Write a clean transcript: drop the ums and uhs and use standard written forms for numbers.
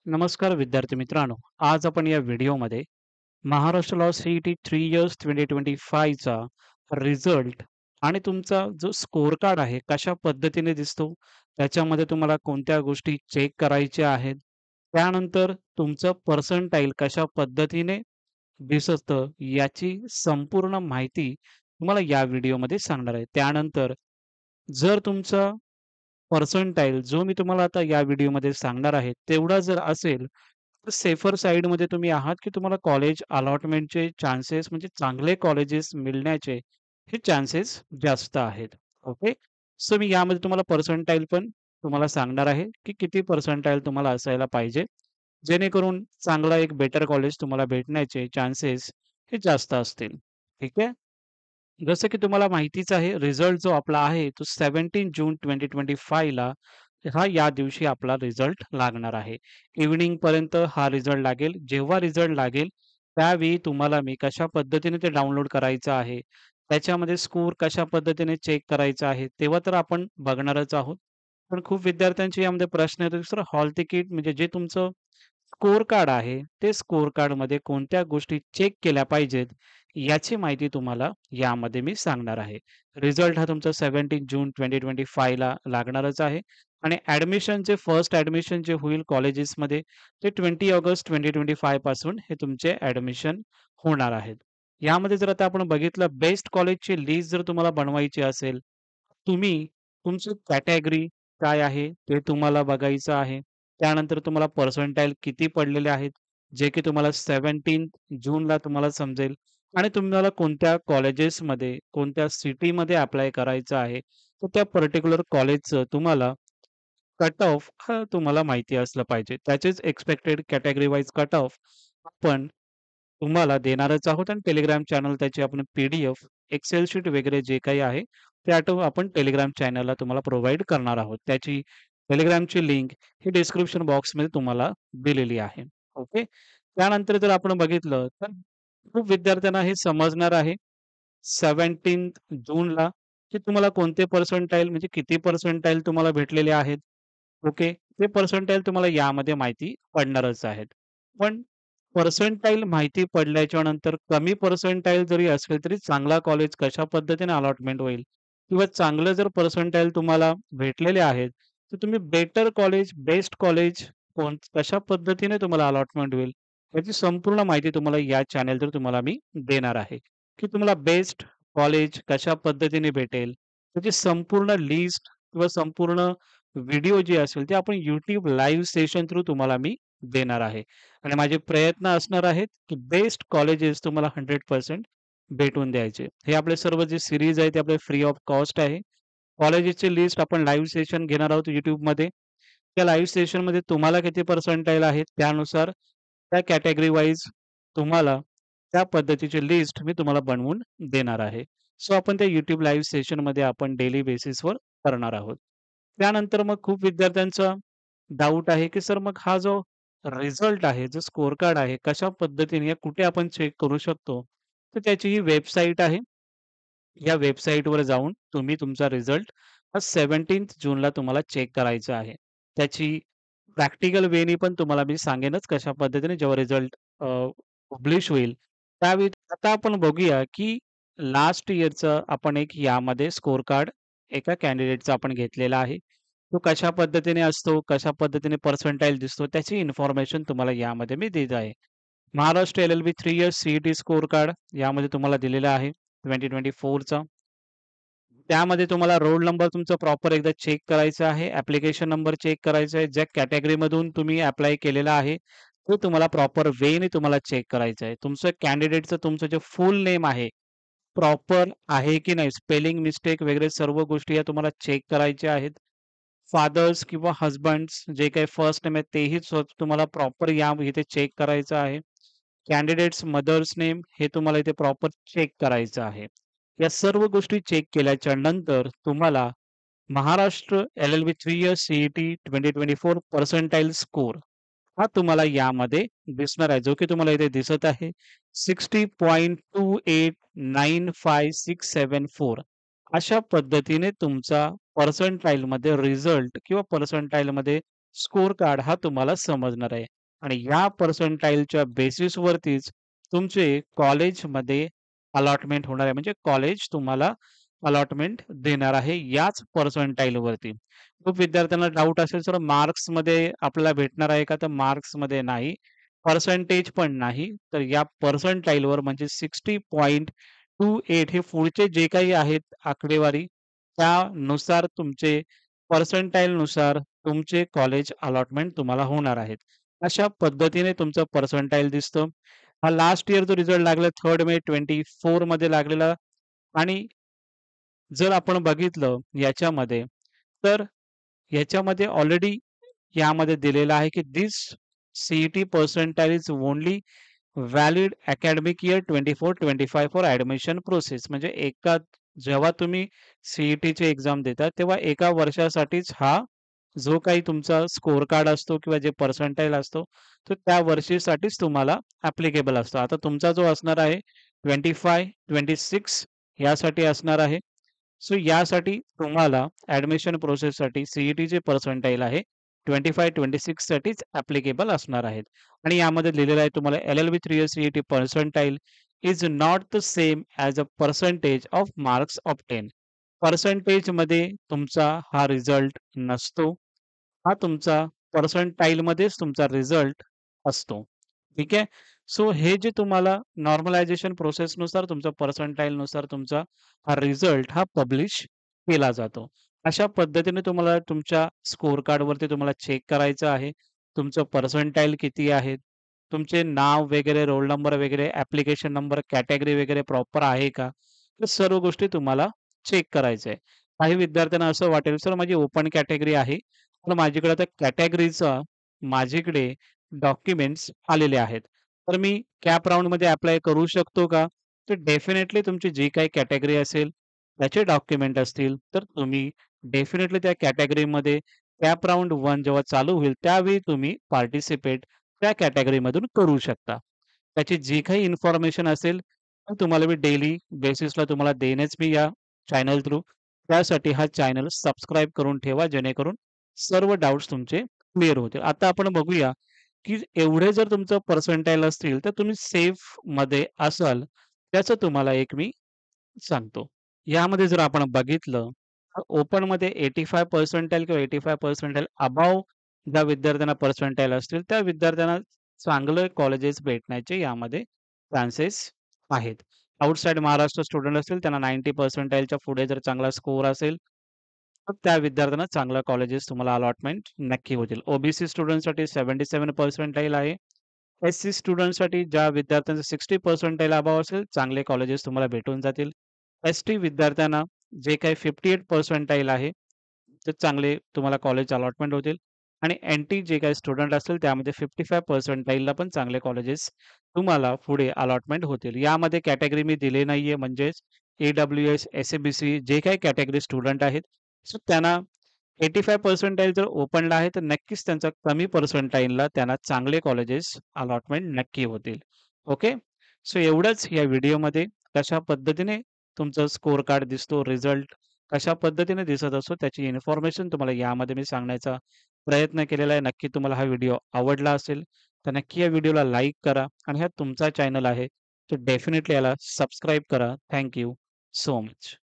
नमस्कार विद्यार्थी मित्रांनो. आज आपण या व्हिडिओमध्ये महाराष्ट्र लॉ सीईटी 3 इयर्स 2025 चा रिझल्ट आणि तुमचा जो स्कोर कार्ड आहे कशा पद्धतीने दिसतो, त्याच्यामध्ये तुम्हाला कोणत्या गोष्टी चेक करायच्या आहेत, त्यानंतर तुमचं पर्सेंटाईल कशा पद्धतीने दिसतं याची संपूर्ण माहिती तुम्हाला या व्हिडिओमध्ये सांगणार आहे. त्यानंतर जर तुमचा पर्सेंटाईल जो मी तुम्हाला आता या व्हिडिओमध्ये सांगणार आहे, तेवढा जर असेल, तर सेफर साइडमध्ये तुम्ही आहात, की तुम्हाला कॉलेज अलॉटमेंटचे चान्सेस म्हणजे चांगले कॉलेजेस मिळण्याचे हे चान्सेस जास्त आहेत. ओके. सो मी यामध्ये तुम्हाला पर्सेंटाईल पण तुम्हाला सांगणार आहे, की किती पर्सेंटाईल तुम्हाला असायला पाहिजे, जेणेकरून चांगला एक बेटर कॉलेज तुम्हाला भेटण्याचे चान्सेस हे जास्त असतील. ठीक आहे. जसं की तुम्हाला माहितीच आहे, रिझल्ट जो आपला आहे तो 17 जून 2025 ला या दिवशी आपला रिझल्ट लागणार आहे. इव्हनिंगपर्यंत हा रिझल्ट लागेल. जेव्हा रिझल्ट लागेल, त्यावेळी तुम्हाला मी कशा पद्धतीने ते डाउनलोड करायचं आहे, त्याच्यामध्ये स्कोर कशा पद्धतीने चेक करायचा आहे, तेव्हा तर आपण बघणारच आहोत. पण खूप विद्यार्थ्यांचे यामध्ये प्रश्न येतो, सर हॉल तिकीट म्हणजे जे तुमचं स्कोर कार्ड आहे, ते स्कोर कार्डमध्ये कोणत्या गोष्टी चेक केल्या पाहिजेत, याची माहिती तुम्हाला यामध्ये मी सांगणार आहे. रिझल्ट हा तुमचा 17 जून 2025 ला लागणारच आहे आणि ॲडमिशनचे फर्स्ट ॲडमिशन जे होईल कॉलेजेसमध्ये ते 20 ऑगस्ट 2025 पासून हे तुमचे ॲडमिशन होणार आहेत. यामध्ये जर आता आपण बघितलं बेस्ट कॉलेजची लिस्ट जर तुम्हाला बनवायची असेल, तुम्ही तुमची कॅटेगरी काय आहे ते तुम्हाला बघायचं आहे. त्यानंतर तुम्हाला पर्सेंटाइल किती पडलेले आहेत, जे की तुम्हाला 17 जूनला तुम्हाला समजेल आणि तुम्हाला कोणत्या कॉलेजेसमध्ये, कोणत्या सिटीमध्ये अप्लाय करायचं आहे. तर त्या पर्टिक्युलर कॉलेजचं तुम्हाला कट ऑफ तुम्हाला माहिती असलं पाहिजे. त्याचेच expected category wise cut off आपण तुम्हाला देणारच आहोत आणि Telegram चॅनल त्याची आपण पी-डी-एफ, एक्सेल शीट वगैरे जे काही आहे, ते आपण Telegram चॅनलला तुम्हाला प्रोव्हाईड करणार आहोत. त्याची Telegramची लिंक ही डिस्क्रिप्शन बॉक्समध्ये तुम्हाला दिलेली आहे. ओके. त्यानंतर जर आपण बघितलं, तर खूप विद्यार्थ्यांना हे समजणार आहे 17 जूनला की तुम्हाला कोणते पर्सेंटाइल म्हणजे किती पर्सेंटाइल तुम्हाला भेटलेले आहेत. ओके. ते पर्सेंटाइल तुम्हाला यामध्ये माहिती पडणारच आहेत. पण पर्सेंटाइल माहिती पडल्याच्या नंतर कमी पर्सेंटाइल जरी असेल, तरी चांगला कॉलेज कशा पद्धतीने अलॉटमेंट होईल किंवा चांगलं जर पर्सेंटाइल तुम्हाला भेटलेले आहेत, तर तुम्ही बेटर कॉलेज, बेस्ट कॉलेज कशा पद्धतीने तुम्हाला अलॉटमेंट होईल, याची संपूर्ण माहिती तुम्हाला या चॅनेलवर तुम्हाला मी देणार आहे, की तुम्हाला बेस्ट कॉलेज कशा पद्धतीने भेटेल, त्याची संपूर्ण लिस्ट किंवा संपूर्ण व्हिडिओ जे असेल, ते आपण YouTube लाईव्ह सेशन थ्रू तुम्हाला मी देणार आहे. आणि माझे प्रयत्न असणार आहेत, की बेस्ट कॉलेजेस तुम्हाला 100% भेटून द्यायचे. हे आपले सर्व जे सीरीज आहे, ते आपले फ्री ऑफ कॉस्ट आहे. कॉलेजेसची लिस्ट आपण लाईव्ह सेशन घेणार आहोत YouTubeमध्ये. त्या लाईव्ह सेशनमध्ये तुम्हाला किती पर्सेंटाइल आहेत, त्यानुसार त्या कॅटेगरी वाईज तुम्हाला त्या पद्धतीची लिस्ट मी तुम्हाला बनवून देणार आहे. सो आपण त्या YouTube लाईव्ह सेशनमध्ये आपण डेली बेसिसवर करणार आहोत. त्यानंतर मग खूप विद्यार्थ्यांचा डाऊट आहे, की सर मग हा जो रिझल्ट आहे, जो स्कोर कार्ड आहे, कशा पद्धतीने कुठे आपण चेक करू शकतो? तर त्याची ही वेबसाईट आहे. या वेबसाईटवर जाऊन तुम्ही तुमचा रिझल्ट हा 17 जूनला तुम्हाला चेक करायचा आहे. त्याची प्रॅक्टिकल वेनी पण तुम्हाला मी सांगेनच कशा पद्धतीने जेव्हा रिझल्ट पब्लिश होईल, त्यावेळी आता आपण बघूया, की लास्ट इयरचं आपण एक यामध्ये स्कोर कार्ड एका कॅन्डिडेटचा आपण घेतलेला आहे. तो कशा पद्धतीने असतो, कशा पद्धतीने पर्सेंटाइल दिसतो, त्याची इन्फॉर्मेशन तुम्हाला यामध्ये मी देत आहे. Maharashtra LLB 3 years C score card यामध्ये तुम्हाला दिलेलं आहे 2024चा. त्यामध्ये तुम्हाला रोल नंबर तुमचा प्रॉपर एकदा चेक करायचा आहे. ॲप्लिकेशन नंबर चेक करायचा आहे. ज्या कॅटेगरीमधून तुम्ही ॲप्लाय केलेला आहे, तो तुम्हाला प्रॉपर वेने तुम्हाला चेक करायचं आहे. तुमचं कॅन्डिडेटचं तुमचं जे फुल नेम आहे, प्रॉपर आहे की नाही, स्पेलिंग मिस्टेक वगैरे सर्व गोष्टी या तुम्हाला चेक करायच्या आहेत. फादर्स किंवा हसबँड्स जे काही फर्स्ट नेम आहे तेही तुम्हाला प्रॉपर या इथे चेक करायचं आहे. कॅन्डिडेट्स मदर्स नेम हे तुम्हाला इथे प्रॉपर चेक करायचं आहे. या सर्व गोष्टी चेक केल्याच्या नंतर तुम्हाला Maharashtra LLB 3 years CET 2024 percentile score हा तुम्हाला यामध्ये दिसणार आहे, जो की तुम्हाला इथे दिसत आहे. 60.2895,674 अशा पद्धतीने तुमचा पर्सेंटाइलमध्ये रिझल्ट किंवा पर्सेंटाइलमध्ये स्कोर कार्ड हा तुम्हाला समजणार आहे आणि या पर्सेंटाईलच्या बेसिसवरतीच तुमचे कॉलेजमध्ये अलॉटमेंट होणार आहे. म्हणजे कॉलेज तुम्हाला अलॉटमेंट देणार आहे याच पर्सेंटाईलवरती. खूप विद्यार्थ्यांना डाऊट असेल, सर मार्क्समध्ये आपल्याला भेटणार आहे का? तर मार्क्समध्ये नाही. पर्सेंटेज पण नाही. तर या पर्सेंटाईलवर म्हणजे 60.28 हे पुढचे जे काही आहेत आकडेवारी, त्यानुसार तुमचे पर्सेंटाईलनुसार तुमचे कॉलेज अलॉटमेंट तुम्हाला होणार आहेत. अशा पद्धतीने तुमचं पर्सेंटाईल दिसतं. हा लास्ट इयर जो रिझल्ट लागला 3 मे 24 मध्ये लागलेला आणि जर आपण बघितलं याच्यामध्ये, तर याच्यामध्ये ऑलरेडी यामध्ये दिलेलं आहे, की "this CET percentile is only valid academic year 24-25 for admission process." म्हणजे जेव्हा तुम्ही CETची एक्झाम देता, तेव्हा एका वर्षासाठीच हा जो काही तुमचा स्कोर कार्ड असतो किंवा जे पर्सेंटाइल असतो, तो त्या वर्षीसाठीच तुम्हाला ॲप्लिकेबल असतो. आता तुमचा जो असणार आहे 25-26 यासाठी असणार आहे. सो यासाठी तुम्हाला ॲडमिशन प्रोसेससाठी CETचे पर्सेंटाइल आहे 25-26 साठीच ॲप्लिकेबल असणार आहेत. आणि यामध्ये लिहिलेलं आहे तुम्हाला LL with 3 years CET percentile is not the same as a percentage of marks obtain. पर्सेंटेजमध्ये तुमचा हा रिझल्ट नसतो. हा तुमचा पर्सेंटाईलमध्येच तुमचा रिझल्ट असतो. ठीक आहे. सो हे जे तुम्हाला नॉर्मलायझेशन प्रोसेसनुसार तुमचा पर्सेंटाईलनुसार तुमचा हा रिझल्ट हा पब्लिश केला जातो. अशा पद्धतीने तुम्हाला तुमच्या स्कोर कार्डवरती तुम्हाला चेक करायचं आहे. तुमचं पर्सेंटाईल किती आहे? तुमचे नाव वगैरे, रोल नंबर वगैरे, ॲप्लिकेशन नंबर, कॅटेगरी वगैरे प्रॉपर आहे का? या सर्व गोष्टी तुम्हाला चेक करायचं आहे. काही विद्यार्थ्यांना असं वाटेल, "सर माझी ओपन कॅटेगरी आहे, पण माझ्याकडे आता कॅटेगरीचा माझ्याकडे डॉक्युमेंट्स आलेले आहेत. तर मी कॅप राउंडमध्ये अप्लाय करू शकतो का?" तर डेफिनेटली तुमची जी काही कॅटेगरी असेल, त्याचे डॉक्युमेंट असतील, तर तुम्ही डेफिनेटली त्या कॅटेगरीमध्ये कॅप राउंड 1 जेव्हा चालू होईल, त्यावेळी तुम्ही पार्टिसिपेट त्या कॅटेगरीमधून करू शकता. त्याची जी काही इन्फॉर्मेशन असेल, ती तुम्हाला मी डेली बेसिसला तुम्हाला देईनच मी या चॅनल थ्रू. त्यासाठी हा चॅनल सबस्क्राईब करून ठेवा, जेणेकरून सर्व डाउट्स तुमचे क्लिअर होतील. आता आपण बघूया, की एवढे जर तुमचं पर्सेंटाइल असतील, तर तुम्ही सेफमध्ये असाल, त्याचं तुम्हाला एक मी सांगतो. यामध्ये जर आपण बघितलं, तर ओपनमध्ये 85 पर्सेंटाइल किंवा 85 पर्सेंटाइल अबोव्ह ज्या विद्यार्थ्यांना पर्सेंटाइल असतील, त्या विद्यार्थ्यांना चांगले कॉलेजेस भेटण्याचे यामध्ये चान्सेस आहेत. आउटसाइड महाराष्ट्र स्टुडंट असतील, त्यांना 90 पर्सेंटाइलच्या पुढे जर चांगला स्कोर असेल, तर त्या विद्यार्थ्यांना चांगल्या कॉलेजेस तुम्हाला अलॉटमेंट नक्की होतील. ओ-बी-सी स्टुडंटसाठी 77 पर्सेंटाइल आहे. एस-सी स्टुडंटसाठी ज्या विद्यार्थ्यांचं 60 पर्सेंटाइल अबोव्ह असेल, चांगले कॉलेजेस तुम्हाला भेटून जातील. एस-टी विद्यार्थ्यांना जे काही 58 पर्सेंटाइल आहे, ते चांगले तुम्हाला कॉलेज अलॉटमेंट होतील आणि एन-टी जे काही स्टुडंट असतील, त्यामध्ये 55 पर्सेंटाइलला पण चांगले कॉलेजेस तुम्हाला पुढे अलॉटमेंट होतील. यामध्ये कॅटेगरी मी दिली नाहीये, म्हणजेच ई-डब्ल्यू-एस, एस-ए-बी-सी जे काही कॅटेगरी स्टुडंट आहेत, सो त्यांना 85 पर्सेंटाइल जर ओपनला आहे, तर नक्कीच त्यांचा कमी पर्सेंटाइलला त्यांना चांगले कॉलेजेस अलॉटमेंट नक्की होतील. ओके. सो एवढंच या व्हिडिओमध्ये कशा पद्धतीने तुमचा स्कोर कार्ड दिसतो, रिझल्ट कशा पद्धतीने दिसत असतो, त्याची इन्फॉर्मेशन तुम्हाला यामध्ये मी सांगण्याचा प्रयत्न केलेला आहे. नक्की तुम्हाला हा व्हिडिओ आवडला असेल, तर नक्की या व्हिडिओला लाईक करा आणि हा तुमचा चॅनल आहे, तर डेफिनेटली याला सबस्क्राईब करा. Thank so much.